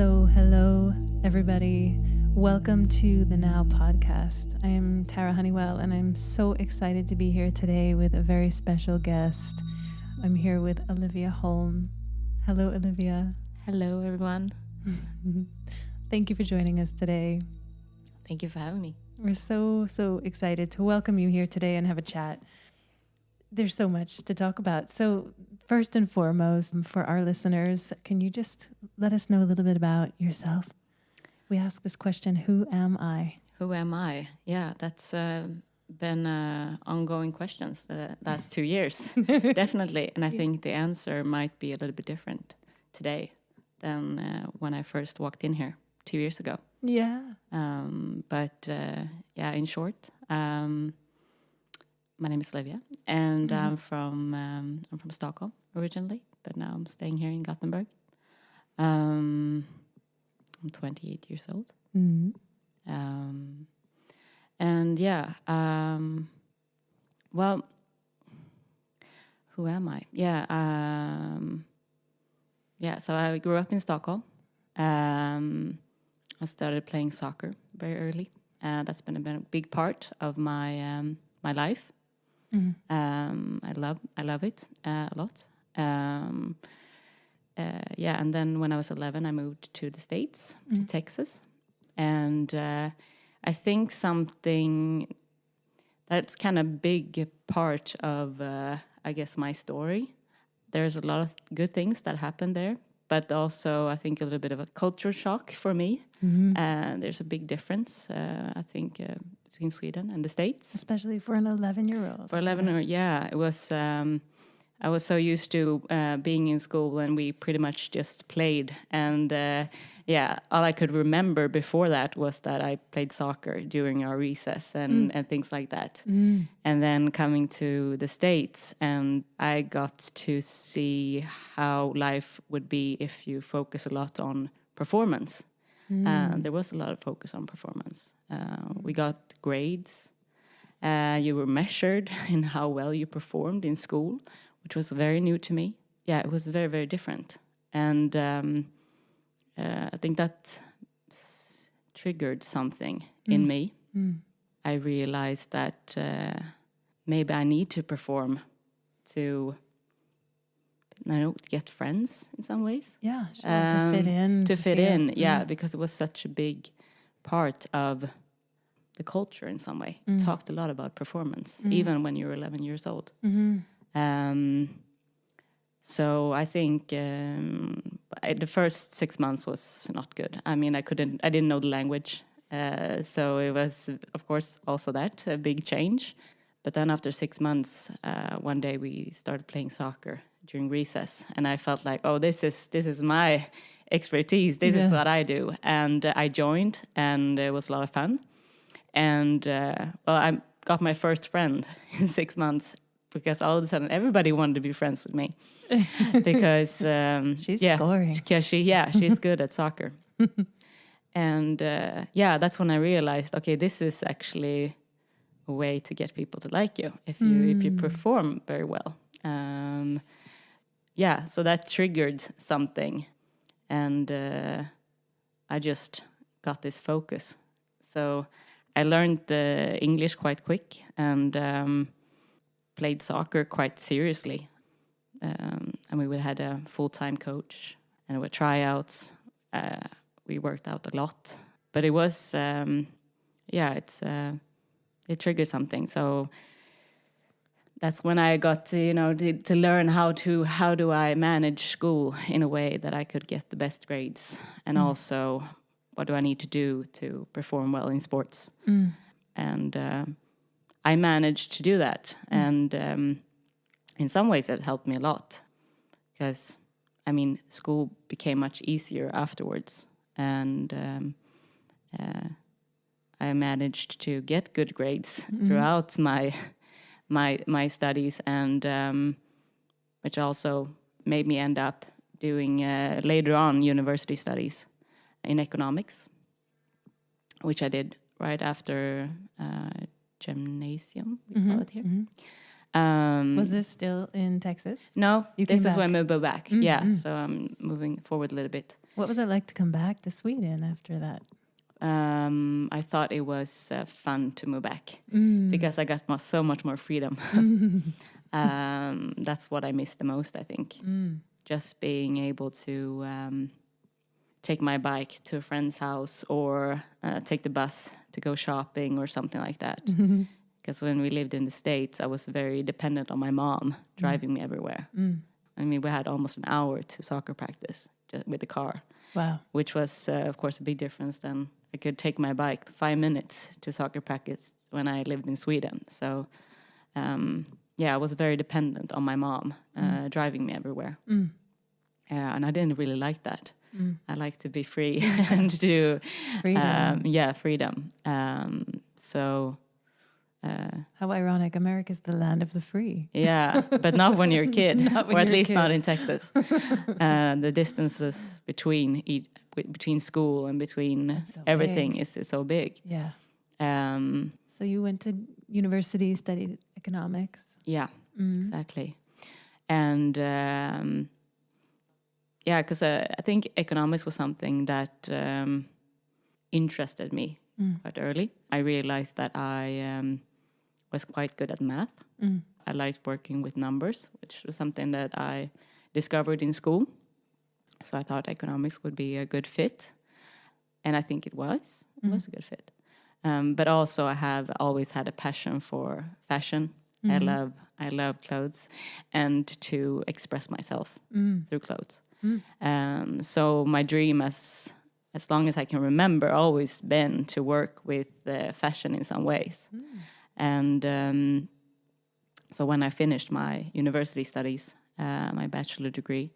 So, hello, everybody. Welcome to the Now podcast. I am Tara Hunnewell, and I'm so excited to be here today with a very special guest. I'm here with Olivia Holm. Hello, Olivia. Hello, everyone. Thank you for joining us today. Thank you for having me. We're so excited to welcome you here today and have a chat. There's so much to talk about. So first and foremost, for our listeners, can you just let us know a little bit about yourself? We ask this question, who am I? Who am I? Yeah, that's been ongoing questions the last 2 years, definitely. And I think the answer might be a little bit different today than when I first walked in here 2 years ago. Yeah. But in short, my name is Olivia, and I'm from Stockholm originally, but now I'm staying here in Gothenburg. I'm 28 years old. Well, who am I? So I grew up in Stockholm. I started playing soccer very early. That's been a big part of my life. I love it a lot. And then when I was 11, I moved to the States, to Texas. And I think something that's kind of big part of, I guess, my story. There's a lot of good things that happened there, but also I think a little bit of a culture shock for me. There's a big difference, I think, between Sweden and the States. Especially for an 11-year-old. For 11, it was... I was so used to being in school, and we pretty much just played. And all I could remember before that was that I played soccer during our recess and things like that. And then coming to the States, and I got to see how life would be if you focus a lot on performance. There was a lot of focus on performance. We got grades. You were measured in how well you performed in school, which was very new to me. Yeah, it was very, very different. And I think that triggered something in me. I realized that maybe I need to perform to, get friends in some ways. Yeah, sure. To fit in. To fit in, because it was such a big part of the culture in some way. Talked a lot about performance, even when you were 11 years old. So I think the first 6 months was not good. I mean, I didn't know the language. So it was, of course, also that, a big change. But then after 6 months, one day we started playing soccer during recess. And I felt like, oh, this is my expertise. This is what I do. And I joined, and it was a lot of fun. And, I got my first friend in 6 months, because all of a sudden everybody wanted to be friends with me. Because she's scoring. Because she's good at soccer. And that's when I realized, okay, this is actually a way to get people to like you if you perform very well. So that triggered something, and I just got this focus. So I learned English quite quick, and played soccer quite seriously. We had a full-time coach, and there were tryouts. We worked out a lot, but it was, it triggered something. So that's when I got to learn how do I manage school in a way that I could get the best grades, and also what do I need to do to perform well in sports. And I managed to do that. And in some ways it helped me a lot, because, school became much easier afterwards. And I managed to get good grades throughout my studies, and which also made me end up doing later on university studies in economics, which I did right after gymnasium, we call it here. Was this still in Texas? No, You this came is when I back. moved back. Yeah, so I'm moving forward a little bit. What was it like to come back to Sweden after that? I thought it was fun to move back because I got so much more freedom. That's what I miss the most, I think. Just being able to take my bike to a friend's house or take the bus to go shopping or something like that. Because when we lived in the States, I was very dependent on my mom driving me everywhere. I mean, we had almost an hour to soccer practice just with the car. Wow. Which was, of course, a big difference than I could take my bike 5 minutes to soccer practice when I lived in Sweden. So, I was very dependent on my mom driving me everywhere. And I didn't really like that. I like to be free and to Freedom. Freedom. How ironic. America's the land of the free. Yeah, but not when you're a kid, Not when or at you're a least not kid. in Texas. The distances between school and between so everything big. is so big. Yeah. Um, So you went to university, studied economics. yeah, exactly. And because I think economics was something that interested me quite early. I realized that I was quite good at math. I liked working with numbers, which was something that I discovered in school. So I thought economics would be a good fit. And I think it was. It was a good fit. But also I have always had a passion for fashion. I love clothes and to express myself through clothes. So my dream as long as I can remember always been to work with fashion in some ways. And so when I finished my university studies, my bachelor degree,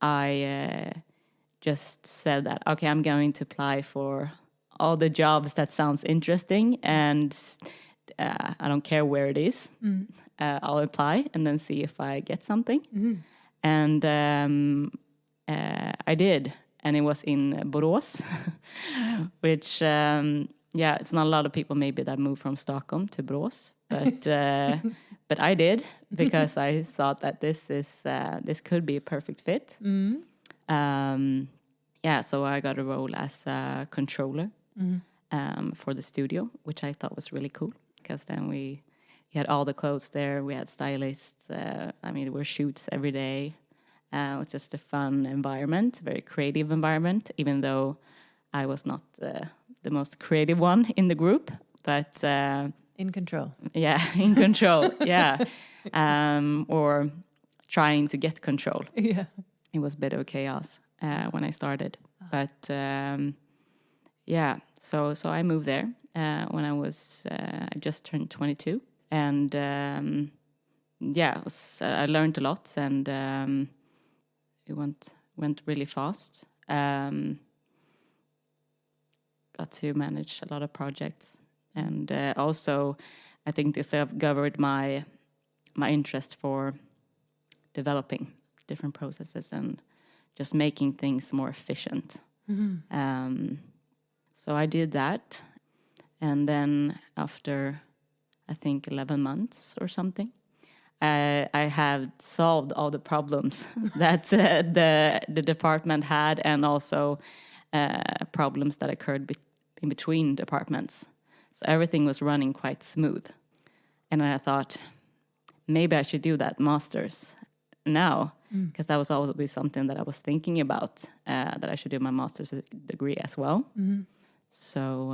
I just said that, okay, I'm going to apply for all the jobs that sounds interesting, and I don't care where it is. I'll apply and then see if I get something. And I did, and it was in Borås, which, it's not a lot of people maybe that move from Stockholm to Borås, but I did because I thought that this could be a perfect fit. So I got a role as a controller for the studio, which I thought was really cool because then we had all the clothes there. We had stylists. There were shoots every day. It was just a fun environment, very creative environment, even though I was not the most creative one in the group, but in control. Yeah, in control. Yeah, or trying to get control. Yeah. It was a bit of chaos when I started, but So I moved there when I was I just turned 22, and I learned a lot, and it went really fast. Got to manage a lot of projects, and also I think this discovered my interest for developing different processes and just making things more efficient. So I did that, and then after I think 11 months or something, I have solved all the problems that the department had, and also problems that occurred in between departments. So everything was running quite smooth, and I thought maybe I should do that master's now, because that was always something that I was thinking about, that I should do my master's degree as well. So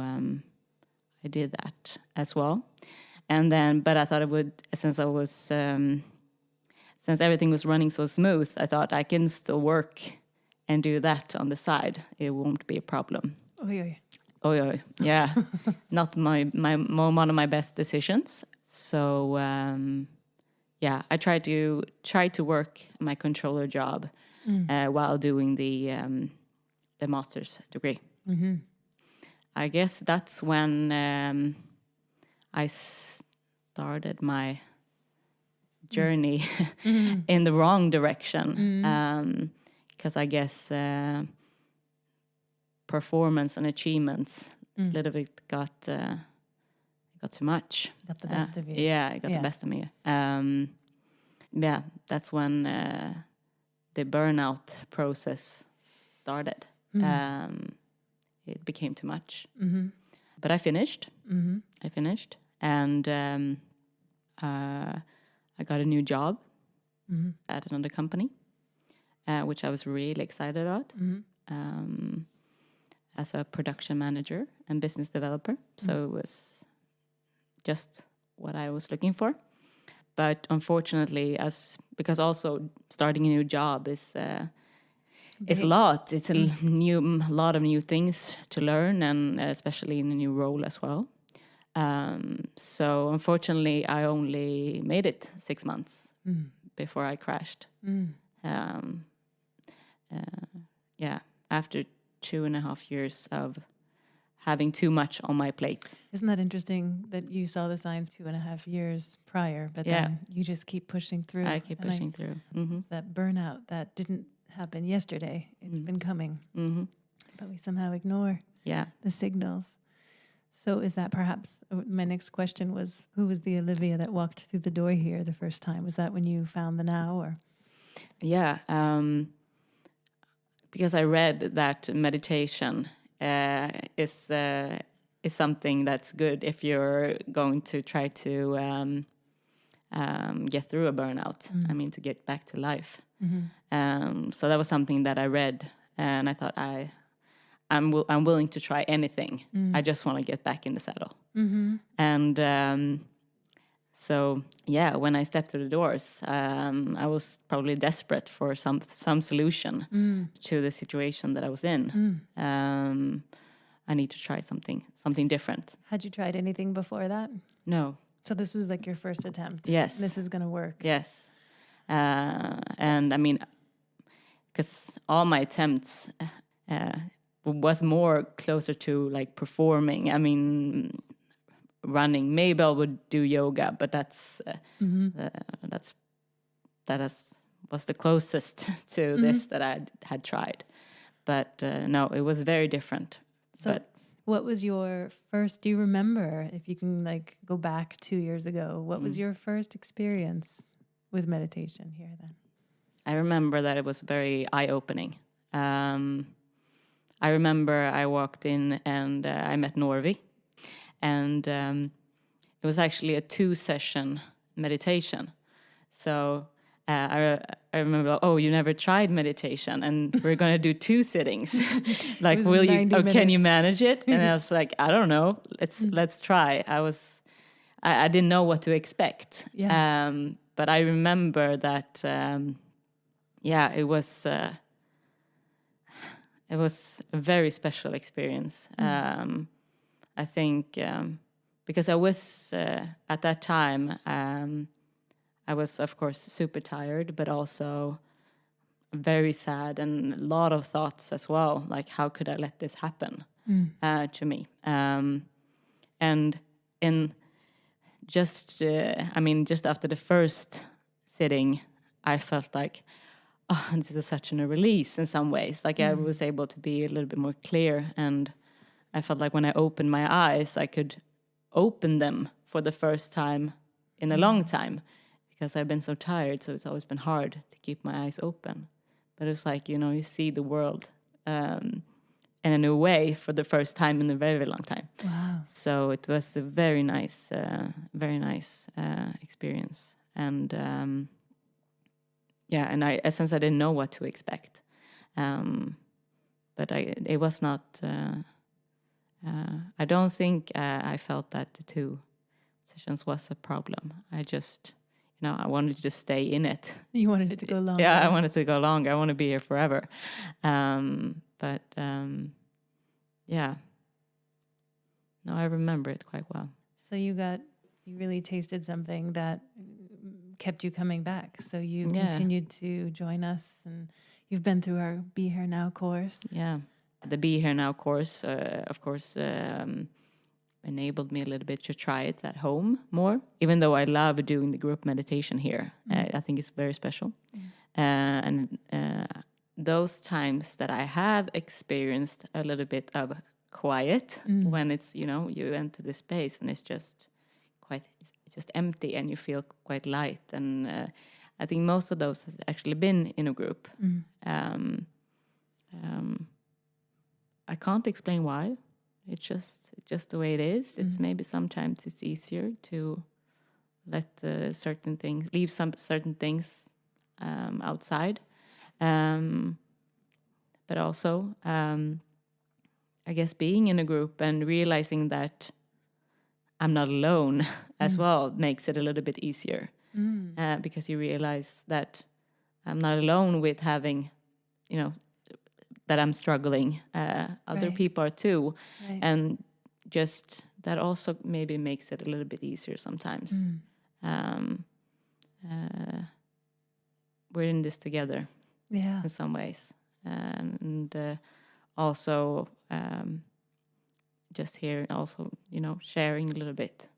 I did that as well. And then, but I thought it would, since everything was running so smooth, I thought I can still work and do that on the side. It won't be a problem. Oh, yeah. Not one of my best decisions. So, I tried to work my controller job while doing the master's degree. I guess that's when I started my journey in the wrong direction, because I guess performance and achievements a little bit got too much. Got the best of you. Yeah, it got the best of me. Yeah, that's when the burnout process started. It became too much. Mm-hmm. But I finished. Mm-hmm. I finished. And I got a new job at another company, which I was really excited about. As a production manager and business developer. So it was just what I was looking for. But unfortunately, because also starting a new job is it's a lot. It's a lot of new things to learn, and especially in a new role as well. So unfortunately, I only made it 6 months before I crashed. Yeah, after 2.5 years of having too much on my plate. Isn't that interesting that you saw the signs 2.5 years prior, but then you just keep pushing through? I keep pushing through. Mm-hmm. It's that burnout that didn't happen yesterday. It's been coming, but we somehow ignore the signals. So is that perhaps, my next question was, who was the Olivia that walked through the door here the first time? Was that when you found the now, or? Yeah, because I read that meditation is something that's good if you're going to try to get through a burnout. I mean, to get back to life. So that was something that I read, and I thought I'm willing to try anything. I just want to get back in the saddle. And so yeah, when I stepped through the doors, I was probably desperate for some solution to the situation that I was in. I need to try something different. Had you tried anything before that? No. So this was like your first attempt. Yes. This is going to work. Yes. And I mean, because all my attempts was more closer to like performing. I mean, running. Maybe I would do yoga, but was the closest to this that I had tried. But no, it was very different. So what was your first, do you remember, if you can like go back 2 years ago, what was your first experience with meditation here then? I remember that it was very eye-opening. I remember I walked in and I met Norvi. And it was actually a 2-session meditation. So I remember, you never tried meditation, and we're going to do 2 sittings. Like, can you manage it? And I was like, I don't know. Let's try. I didn't know what to expect. Yeah. But I remember that, it was a very special experience. I think because I was at that time, I was of course super tired, but also very sad and a lot of thoughts as well. Like, how could I let this happen to me? And in just after the first sitting, I felt like, this is such a release in some ways. Like I was able to be a little bit more clear, and I felt like when I opened my eyes, I could open them for the first time in a long time, because I've been so tired. So it's always been hard to keep my eyes open. But it's like, you see the world in a new way for the first time in a very, very long time. Wow. So it was a very nice experience. And and since I didn't know what to expect, but it was not. I don't think I felt that the 2 sessions was a problem. I just, I wanted to just stay in it. You wanted it to go longer. Yeah, I wanted to go longer. I want to be here forever. No, I remember it quite well. So you really tasted something that kept you coming back. So you continued to join us, and you've been through our Be Here Now course. Yeah. The Be Here Now course, of course, enabled me a little bit to try it at home more, even though I love doing the group meditation here. I think it's very special. And those times that I have experienced a little bit of quiet when it's, you enter the space and it's just empty and you feel quite light. And I think most of those has actually been in a group. I can't explain why. It's just the way it is. It's maybe sometimes it's easier to let leave some certain things outside. But also, I guess being in a group and realizing that I'm not alone as well makes it a little bit easier. Because you realize that I'm not alone with having, that I'm struggling. Other people are too. Right. And just that also maybe makes it a little bit easier sometimes. We're in this together in some ways. And also just here also, sharing a little bit.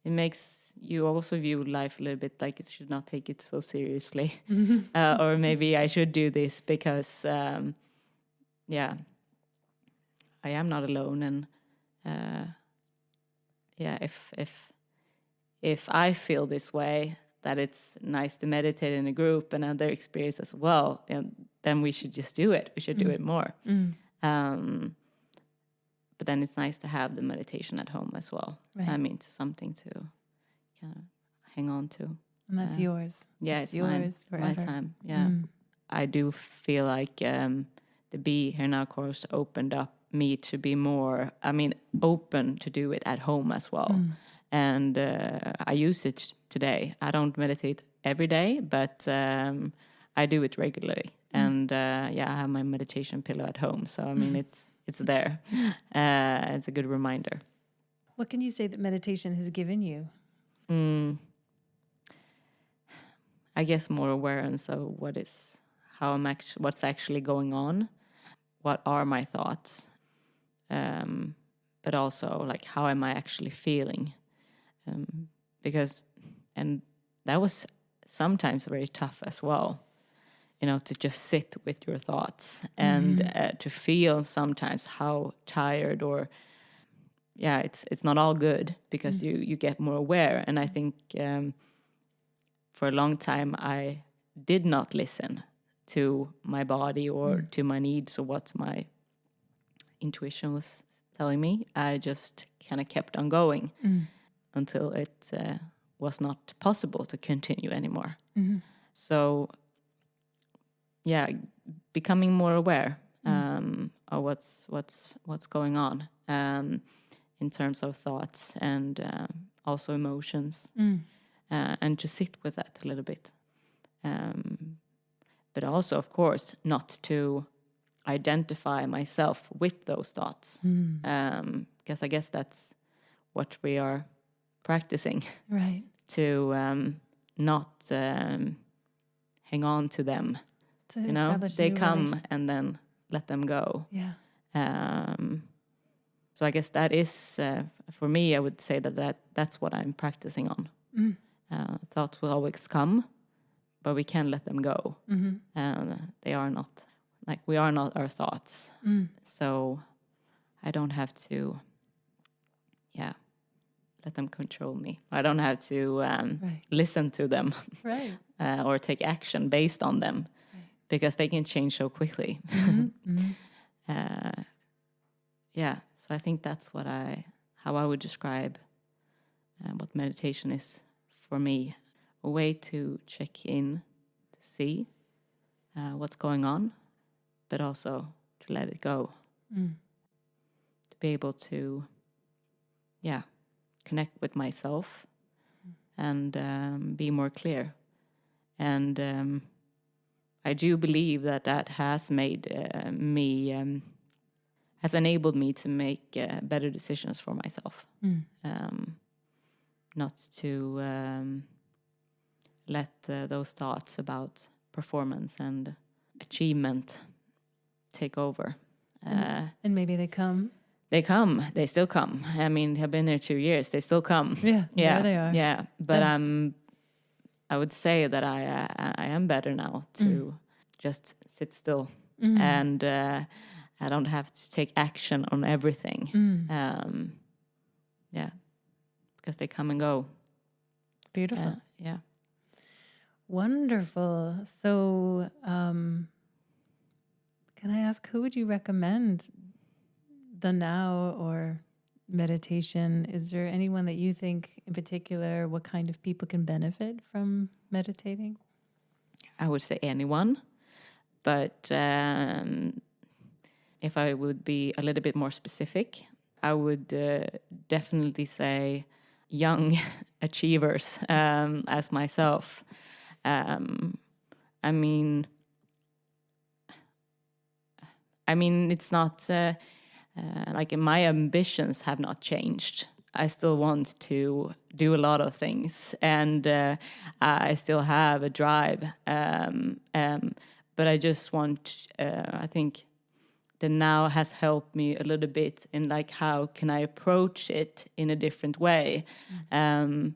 It makes you also view life a little bit like it should not take it so seriously. Or maybe I should do this because, I am not alone. And if I feel this way, that it's nice to meditate in a group and other experience as well, and then we should just do it. We should do it more. But then it's nice to have the meditation at home as well. Right. I mean, something to kind of hang on to. And that's yours. Yeah, it's yours forever. My time. Yeah. I do feel like the Be Here Now course opened up me to be more, open to do it at home as well. And I use it today. I don't meditate every day, but I do it regularly. And I have my meditation pillow at home. So, it's there. It's a good reminder. What can you say that meditation has given you? I guess more awareness of what's actually going on. What are my thoughts? But also, like, how am I actually feeling? And that was sometimes very tough as well, to just sit with your thoughts and to feel sometimes how tired or, it's not all good because you get more aware. And I think for a long time, I did not listen to my body or to my needs or what my intuition was telling me. I just kind of kept on going until it was not possible to continue anymore. So, becoming more aware of what's going on in terms of thoughts and also emotions, and to sit with that a little bit. But also, of course, not to identify myself with those thoughts, because I guess that's what we are practicing, right? To not hang on to them. They come and then let them go. Yeah. So I guess that is for me. I would say that's what I'm practicing on. Thoughts will always come, but we can let them go. And they are not, like, we are not our thoughts. So I don't have to, let them control me. I don't have to listen to them, right? Or take action based on them, because they can change so quickly. So I think that's how I would describe what meditation is for me. A way to check in, to see what's going on, but also to let it go. To be able to, connect with myself and be more clear. And I do believe that has made has enabled me to make better decisions for myself. Not to let those thoughts about performance and achievement take over. And maybe they come. They come. They still come. I've been there 2 years. They still come. Yeah, there they are. Yeah, but I would say that I am better now to just sit still and I don't have to take action on everything. Yeah, because they come and go. Beautiful. Yeah. Wonderful. So, can I ask, who would you recommend the now or meditation? Is there anyone that you think in particular, what kind of people can benefit from meditating? I would say anyone, but if I would be a little bit more specific, I would definitely say young achievers as myself. I mean, it's not like my ambitions have not changed. I still want to do a lot of things, and I still have a drive. But I just want, I think the now has helped me a little bit in like how can I approach it in a different way, and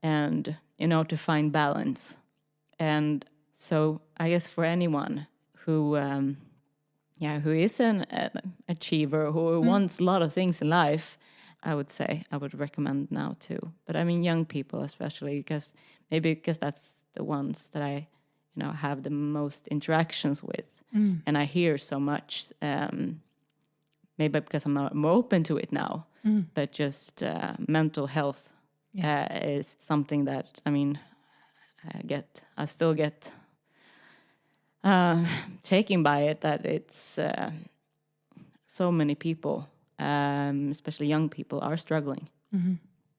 to find balance. And so I guess for anyone who who is an achiever, who wants a lot of things in life, I would say I would recommend now too. But I mean, young people especially, because that's the ones that I, have the most interactions with, and I hear so much. Maybe because I'm more open to it now, but just mental health is something that I still get taken by it, that it's so many people, especially young people, are struggling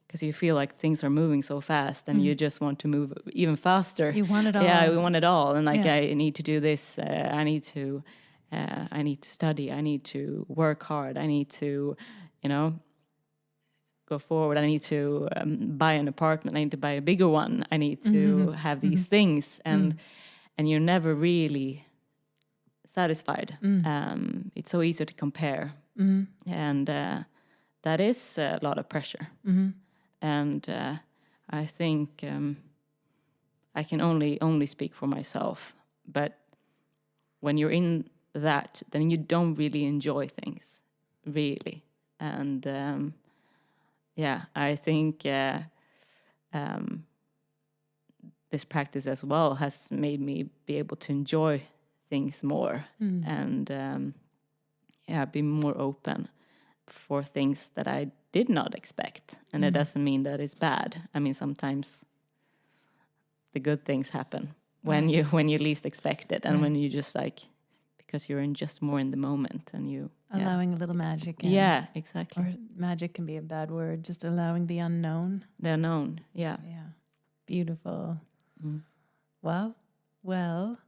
because you feel like things are moving so fast and you just want to move even faster. You want it all. Yeah, we want it all. And like, Yeah. I need to do this. I need to study. I need to work hard. I need to, go forward. I need to buy an apartment. I need to buy a bigger one. I need to have these things. And you're never really satisfied. It's so easy to compare. And that is a lot of pressure. And I think I can only speak for myself. But when you're in that, then you don't really enjoy things, really. And I think this practice as well has made me be able to enjoy things more and be more open for things that I did not expect. And it doesn't mean that it's bad. I mean, sometimes the good things happen when you least expect it, and when you just because you're just more in the moment and you allowing a little magic in. Yeah, exactly. Or magic can be a bad word, just allowing the unknown. The unknown, yeah. Beautiful. Wow. Well,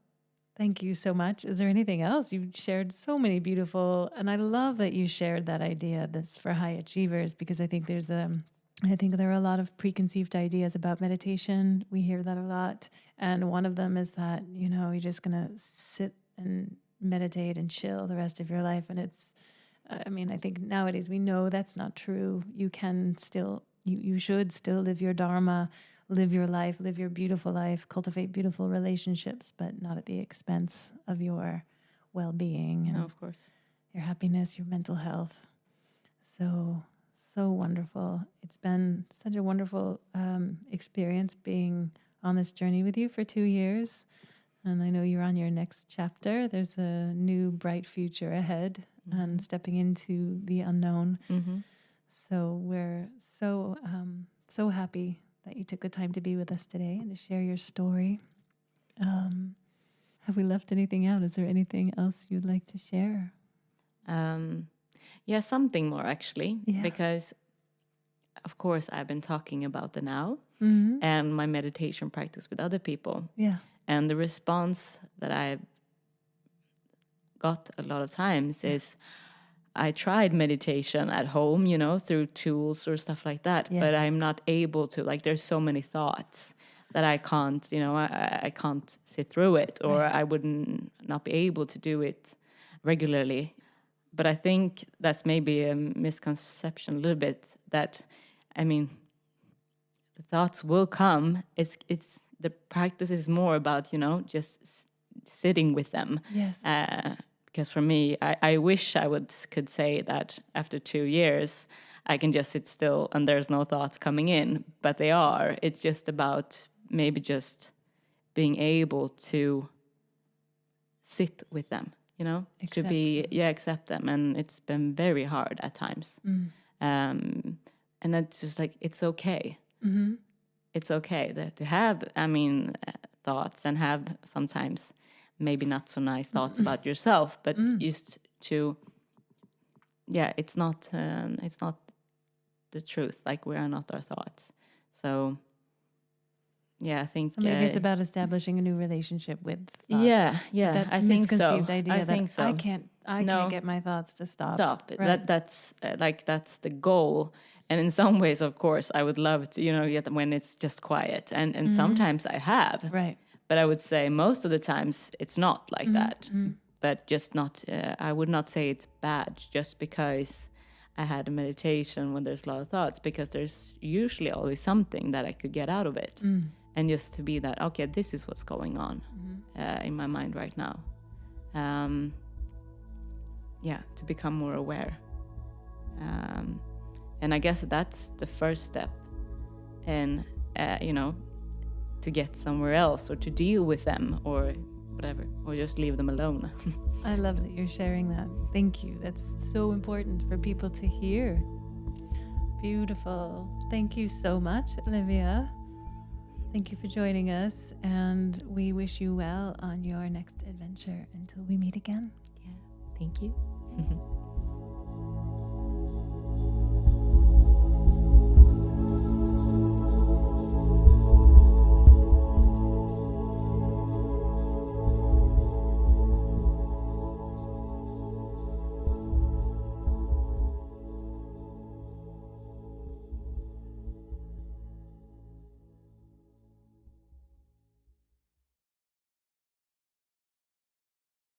thank you so much. Is there anything else? You shared so many beautiful, and I love that you shared that idea that's for high achievers, because I think there are a lot of preconceived ideas about meditation. We hear that a lot. And one of them is that, you're just going to sit and meditate and chill the rest of your life. And I think nowadays we know that's not true. You can still, you should still live your dharma, live your life, live your beautiful life, cultivate beautiful relationships, but not at the expense of your well-being and of course, your happiness, your mental health. So wonderful. It's been such a wonderful experience being on this journey with you for 2 years. And I know you're on your next chapter. There's a new bright future ahead and stepping into the unknown. So we're so happy that you took the time to be with us today and to share your story. Have we left anything out? Is there anything else you'd like to share? Something more actually, because of course I've been talking about the now and my meditation practice with other people. Yeah. And the response that I've got a lot of times is, I tried meditation at home, through tools or stuff like that, but I'm not able to. Like, there's so many thoughts that I can't, I can't sit through it, or I wouldn't not be able to do it regularly. But I think that's maybe a misconception a little bit, that, the thoughts will come. It's the practice is more about, just sitting with them. Yes. because for me, I wish I could say that after 2 years, I can just sit still and there's no thoughts coming in, but they are. It's just about maybe just being able to sit with them, you know, accept them. And it's been very hard at times. And that's just like, it's okay. It's okay to have, thoughts and have sometimes maybe not so nice thoughts about yourself, but just to, it's not the truth. Like, we are not our thoughts. So, I think. So maybe it's about establishing a new relationship with thoughts. Yeah, I think so. Misconceived idea I think that so. I can't get my thoughts to stop. Right. That's the goal. And in some ways, of course, I would love to, get when it's just quiet. And sometimes I have. Right. But I would say most of the times it's not like that. But just not, I would not say it's bad just because I had a meditation when there's a lot of thoughts, because there's usually always something that I could get out of it. And just to be that, okay, this is what's going on in my mind right now. To become more aware. And I guess that's the first step in, to get somewhere else or to deal with them or whatever, or just leave them alone. I love that you're sharing that. Thank you. That's so important for people to hear. Beautiful. Thank you so much, Olivia. Thank you for joining us, and we wish you well on your next adventure until we meet again. Yeah, thank you.